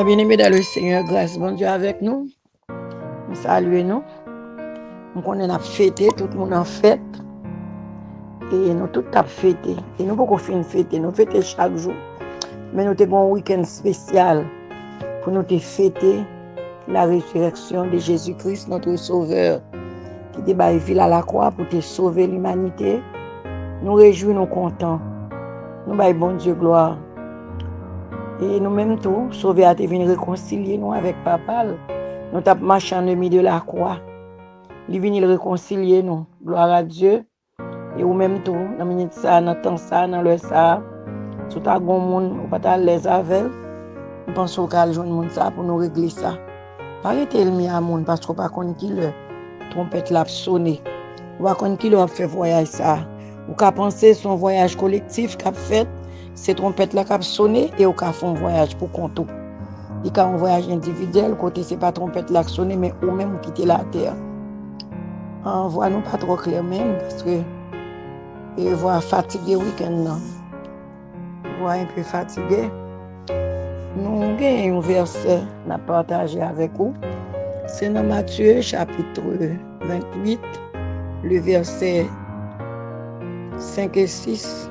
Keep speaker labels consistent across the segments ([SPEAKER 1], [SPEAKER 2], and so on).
[SPEAKER 1] Bien-aimés dans le Seigneur, grâce, bon Dieu avec nous. Nous saluons nous. Nous connaissons fêté, tout le monde en fête. Et nous tout avons fêté. Et nous pouvons faire une fête. Nous fêtons chaque jour. Mais nous avons un week-end spécial pour nous fêter la résurrection de Jésus-Christ, notre Sauveur, qui débat ville à la croix pour te sauver l'humanité. Nous réjouissons, nous contents. Nous baillons bon Dieu gloire. Et nous-mêmes tout, sauver à te venir réconcilier nous avec Papa. Nous avons marché en demi de la croix. Il vient réconcilier nous. Gloire à Dieu. Et ou même tout, dans minute ça, dans temps ça, dans le ça, tout à gon monde, ou pas les avec. Nous pensons qu'à joindre monde ça pour nous régler ça. Arrêtez le mi à monde parce qu'on pas connaît qui le trompette l'a sonné. Ou pas connaît qui le a fait voyage ça. Ou qu'a pensé son voyage collectif qu'a fait, c'est trompette là qu'a sonné et ou qu'a fait un voyage pour compte. Il y a un voyage individuel, côté c'est pas trompette là sonné mais ou même quitter la terre. On voit nous pas trop clair même parce que et voit fatigué week-end là. Voit un peu fatigué. Nous avons un verset à partager avec vous. C'est dans Matthieu chapitre 28, le verset 5 et 6.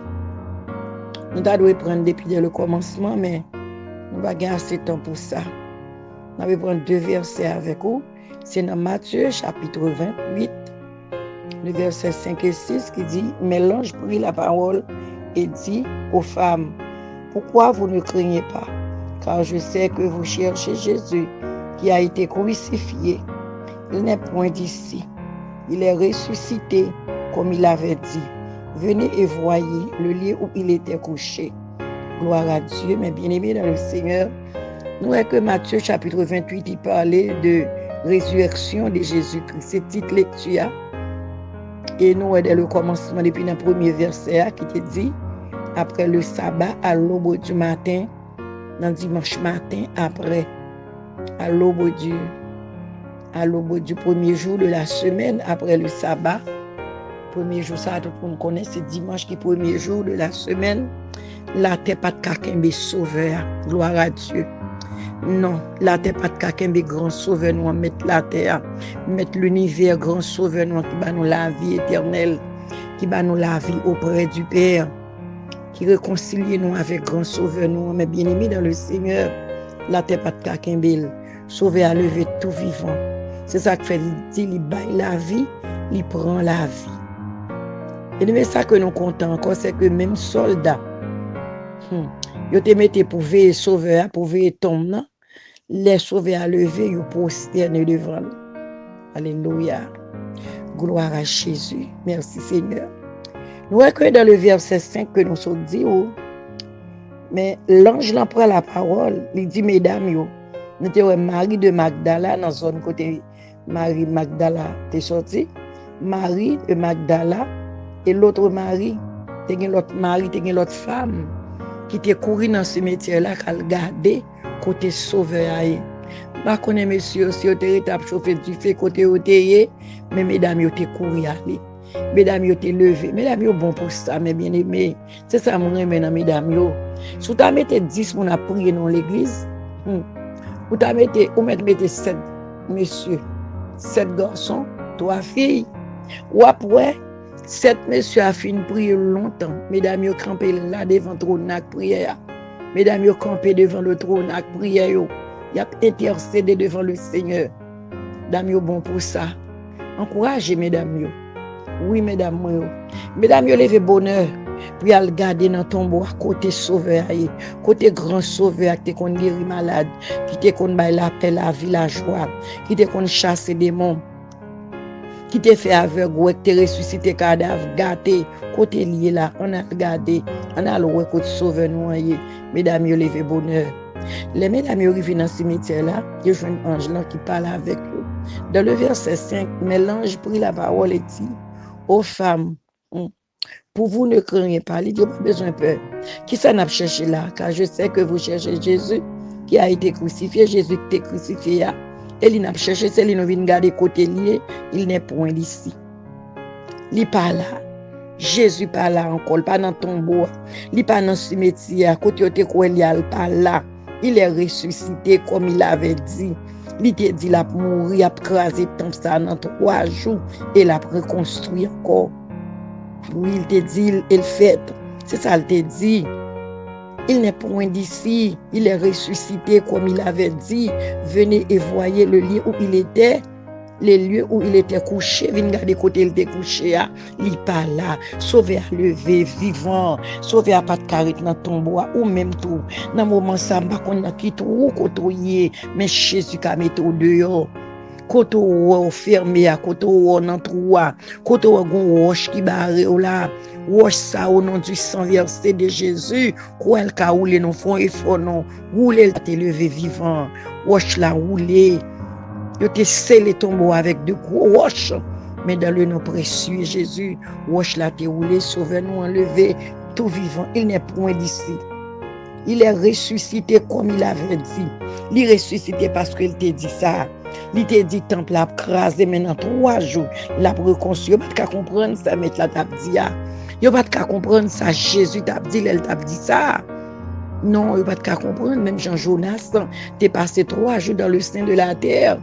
[SPEAKER 1] Nous devons prendre depuis le commencement, mais nous n'avons pas assez de temps pour ça. Nous allons prendre deux versets avec vous. C'est dans Matthieu chapitre 28, le verset 5 et 6 qui dit « Mais l'ange prit la parole et dit aux femmes, pourquoi vous ne craignez pas? Car je sais que vous cherchez Jésus qui a été crucifié. Il n'est point d'ici. Il est ressuscité comme il avait dit. Venez et voyez le lieu où il était couché. » Gloire à Dieu, mes bien-aimés dans le Seigneur. Nous voyons que Matthieu chapitre 28, il parlait de résurrection de Jésus-Christ. C'est petite lecture. Et nous, dès le commencement, depuis le premier verset qui te dit, après le sabbat, à l'aube du matin, dans dimanche matin, après, à l'aube du premier jour de la semaine, après le sabbat, premier jour, ça tout le monde connaît, c'est dimanche qui est premier jour de la semaine, la terre pas de kakembe sauveur, gloire à Dieu. Non, la terre pas de kakembe grand sauveur, nous mettre la terre, mettre l'univers grand sauveur, nous qui va nous la vie éternelle, qui va nous la vie auprès du Père, qui réconcilie nous avec grand sauveur, nous, mes bien-aimés dans le Seigneur, la terre pas de kakembe, sauver à lever tout vivant. C'est ça que fait, il baille la vie, il prend la vie. Et mais ça que nous comptons encore, c'est que même soldats, ils te mettent pour veiller sauveur, pour veiller tomber, les sauver à lever, ils prosternent devant nous. Alléluia. Gloire à Jésus. Merci Seigneur. Nous voyons que dans le verset 5 que nous sommes dit, mais l'ange l'en prend la parole, il dit, mesdames, nous avons Marie de Magdala, dans la zone côté Marie Magdala, t'es sorti. Marie de Magdala et l'autre Marie, t'es l'autre Marie, t'es l'autre femme qui t'est couru dans ce cimetière-là, qui a regardé côté sauveur. Je ne connais pas, monsieur, si vous avez chauffé du fait côté OTE, mais mesdames, vous avez couru aller. Mesdames, vous avez levé. Mesdames, vous bon pour ça, mes bien-aimés. C'est ça, mon aimé, mesdames. Si vous avez 10 pour prier dans l'église, vous mettez 7 messieurs, 7 garçons, 3 filles. Ou après, 7 messieurs a fini prier longtemps. Mesdames, vous campez là devant le trône de prière. Mesdames, vous campez devant le trône de prière. Vous avez intercédé devant le Seigneur. Mesdames, vous bon pour ça. Encouragez, mesdames. Oui, mesdames. Mesdames, vous levez bonheur. Puis à regarder dans ton tombeau à côté sauveur, côté grand sauveur qui te guéri malade, qui te kon bay la paix, la vie, la joie, qui te kon chasser des démons, qui te fait aveugle, qui te ressuscité cadavre, gâté, côté lié là, on a regardé, on a le côté sauveur noyé, mesdames, vous levez bonheur. Les mesdames, vous arrivent dans le cimetière là, il y a un ange là qui parle avec eux. Dans le verset 5, mais l'ange prit la parole et dit aux femmes, pour vous ne craignez pas, il dit pas besoin de peur. Qui ça n'a cherché là? Car je sais que vous cherchez Jésus qui a été crucifié, Jésus qui est crucifié. Et il n'a cherché, c'est lui qui vient garder côté lié, il n'est point ici. Il n'est pas là. Jésus pas là encore, pas dans ton tombeau, il pas dans le cimetière, côté où il n'est pas là. Il est ressuscité comme il avait dit. Il te dit, il a mouru, il a crasé tant ça dans 3 jours et il a reconstruit encore. Oui, il te dit, il fait. C'est ça, il te dit. Il n'est point d'ici. Il est ressuscité comme il avait dit. Venez et voyez le lieu où il était. Les lieux où il était couché, venez regarder côté il était couché, il n'est pas là, sauvé à lever, vivant, sauvé à pas de carré dans ton bois, ou même tout. Dans le moment ça, on a quitté ou côté, mais Jésus a mis au dehors. Côté ou fermé, côté ou dans trois, côté ou gon roche qui barre là, roche ça au nom du sang versé de Jésus, quoi elle ka roulé non fond et fond non, rouler te lever vivant, roche la rouler. Yo te scellé tombeau avec de gros roches, mais dans le nom précieux Jésus, roche la te roulé, sauvé nous, enlevé, tout vivant. Il n'est point d'ici. Il est ressuscité comme il avait dit. Il est ressuscité parce qu'il te dit ça. Il te dit temple a crasé maintenant 3 jours. Il a reconstruit. Il pas comprendre ça, mais la t'a dit. Il pas comprendre ça. Jésus t'a dit, elle t'a dit ça. Non, il pas comprendre. Même Jean-Jonas, t'es passé 3 jours dans le sein de la terre.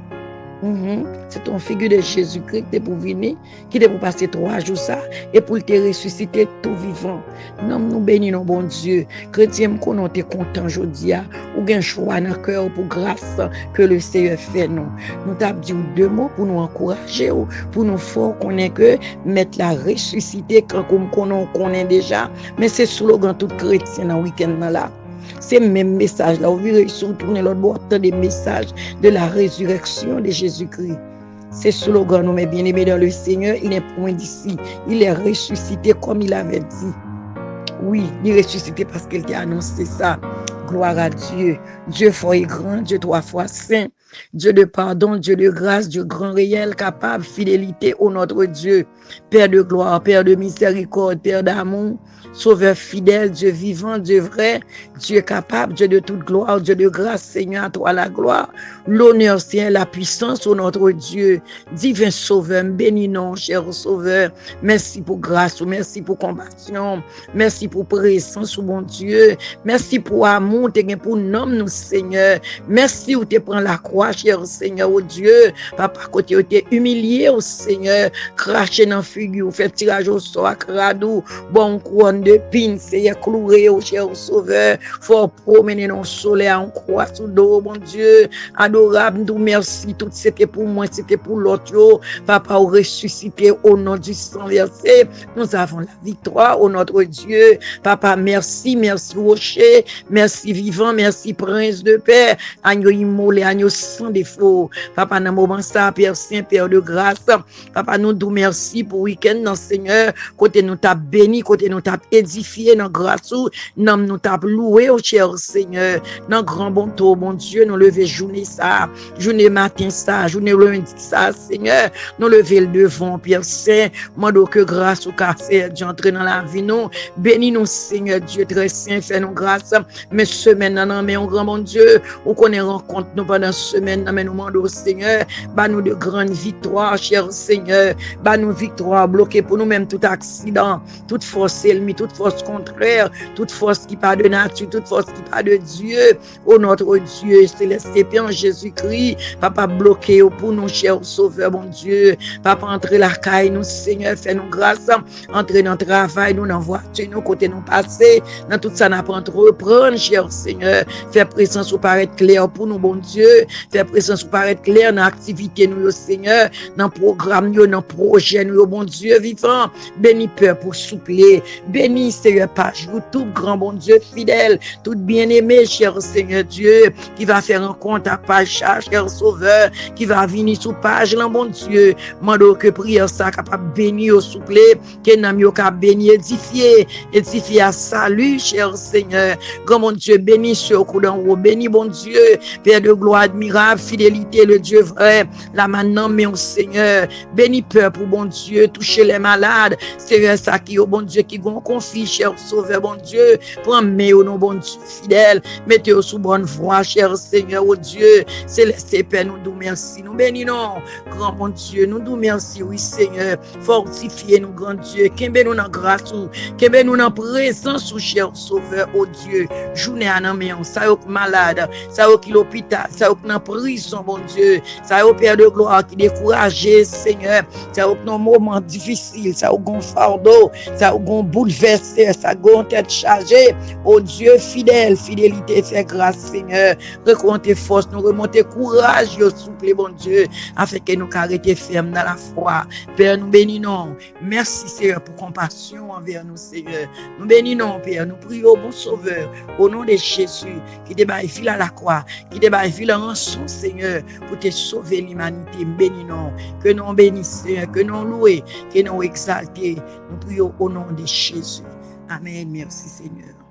[SPEAKER 1] C'est ton figure de Jésus-Christ qui est pour venir, qui est pour passer 3 jours ça, et pour te ressusciter tout vivant. Nous bénissons, bon Dieu. Chrétien, qu'on est content aujourd'hui, ou un choix dans le cœur pour grâce que le Seigneur fait nous. Nous t'avons dit 2 mots pour nous encourager, pour nous fort qu'on est que mettre la ressuscité comme on connaît déjà. Mais c'est slogan tout chrétien dans le week-end là. C'est le même message là. Vous verrez sur tourner l'autre bord des messages de la résurrection de Jésus-Christ. C'est slogan, nous, mes bien-aimés dans le Seigneur, il n'est point d'ici. Il est ressuscité comme il avait dit. Oui, il est ressuscité parce qu'il t'a annoncé ça. Gloire à Dieu. Dieu fort et grand, Dieu 3 fois saint. Dieu de pardon, Dieu de grâce, Dieu grand réel, capable, fidélité au notre Dieu. Père de gloire, Père de miséricorde, Père d'amour, Sauveur fidèle, Dieu vivant, Dieu vrai, Dieu capable, Dieu de toute gloire, Dieu de grâce, Seigneur, à toi la gloire, l'honneur, Seigneur, la puissance au notre Dieu. Divin Sauveur, bénis nous, cher Sauveur. Merci pour grâce, merci pour compassion, merci pour présence, mon Dieu. Merci pour amour, pour nom, nous, Seigneur. Merci où tu prends la croix, cher Seigneur, oh Dieu. Papa, côté où tu es humilié, oh Seigneur, craché dans la figure, fait tirage au sort, cradou, bon couronne de pin, Seigneur, cloué, oh cher Sauveur. Faut promener dans le soleil en croix sous dos, mon Dieu. Adorable, nous merci. Tout c'était pour moi, c'était pour l'autre. Papa, au ressuscité au nom du sang versé. Nous avons la victoire au notre Dieu. Papa, merci, merci rocher, merci vivant, merci prince de paix. Agneau immolé, agneau sans défaut. Papa, dans le moment ça, Père Saint, Père de grâce. Papa, nous nous merci pour le week-end, non, Seigneur. Côté nous t'a béni, côté nous t'a édifié, dans grâce, non, nous t'a loué, oh cher Seigneur. Dans grand bon tour, mon Dieu, nous lever journée ça, journée matin ça, journée lundi ça, Seigneur. Nous lever le devant, Père Saint. Mando que grâce au café, j'entre dans la vie, nous. Bénis nous, Seigneur Dieu très saint, fais-nous grâce. Mais semaine, non, mais on grand mon Dieu, ou qu'on ait rencontre nous pendant semaine, mais nous demandons, Seigneur, bah nous de grandes victoires, cher Seigneur, bah nous victoires bloquées pour nous-mêmes, tout accident, toute force ennemie, toute force contraire, toute force qui part de nature, toute force qui part de Dieu, oh notre Dieu, céleste et Père Jésus-Christ, Papa bloqué pour nous, cher Sauveur, mon Dieu, Papa entrer la caille, nous, Seigneur, fais-nous grâce, entrer dans le travail, nous, dans la voiture, nous, côté nous passer, dans tout ça, nous reprendre, cher Seigneur, faire présence ou paraître clair pour nous, bon Dieu, faire présence ou paraître clair dans l'activité, nous, Seigneur, dans le programme, nous, dans le projet, nous, bon Dieu, vivant, béni peur pour soupler, béni, Seigneur, page, tout grand, bon Dieu, fidèle, tout bien-aimé, cher Seigneur Dieu, qui va faire rencontre à page, cher Sauveur, qui va venir sous page, là, bon Dieu, mando que prière ça, capable bénir au souple, que n'a mieux qu'à bénir, édifier à salut, cher Seigneur, grand mon Dieu, béni sur coup d'en haut, béni, bon Dieu, Père de gloire admirable, fidélité, le Dieu vrai, là maintenant, mais au Seigneur, béni peur pour bon Dieu, toucher les malades, Seigneur, ça qui au bon Dieu, qui gon confie, cher Sauveur, bon Dieu, prends mais au nom, bon Dieu, fidèle, mettez-vous sous bonne voie, cher Seigneur, oh Dieu, Céleste Père, nous nous merci. Nous bénissons, grand mon Dieu. Nous nous merci, oui, Seigneur. Fortifiez-nous, grand Dieu. Qu'aimez nous dans grâce, qu'aimez nous dans présence, cher Sauveur, oh Dieu. Journée à nous, ça y est malade, ça y est l'hôpital, ça y est dans prison, bon Dieu. Ça y est Père de gloire qui découragé, Seigneur. Ça y est dans moments difficiles, ça y est un fardeau, ça y est un bouleversé, ça y est une tête chargée. Oh Dieu fidèle, fidélité, fait grâce, Seigneur. Remonter force, nous remonter courage, yo souple, bon Dieu, afin que nous arrêtions ferme dans la foi. Père, nous bénissons. Merci, Seigneur, pour compassion envers nous, Seigneur. Nous bénissons, Père. Nous prions, bon Sauveur, au nom de Jésus, qui débat fil à la croix, qui débat fil à rançon, Seigneur, pour te sauver l'humanité. Bénissons. Que nous bénissons, Seigneur, que nous louons, que nous exaltons. Nous prions au nom de Jésus. Amen. Merci, Seigneur.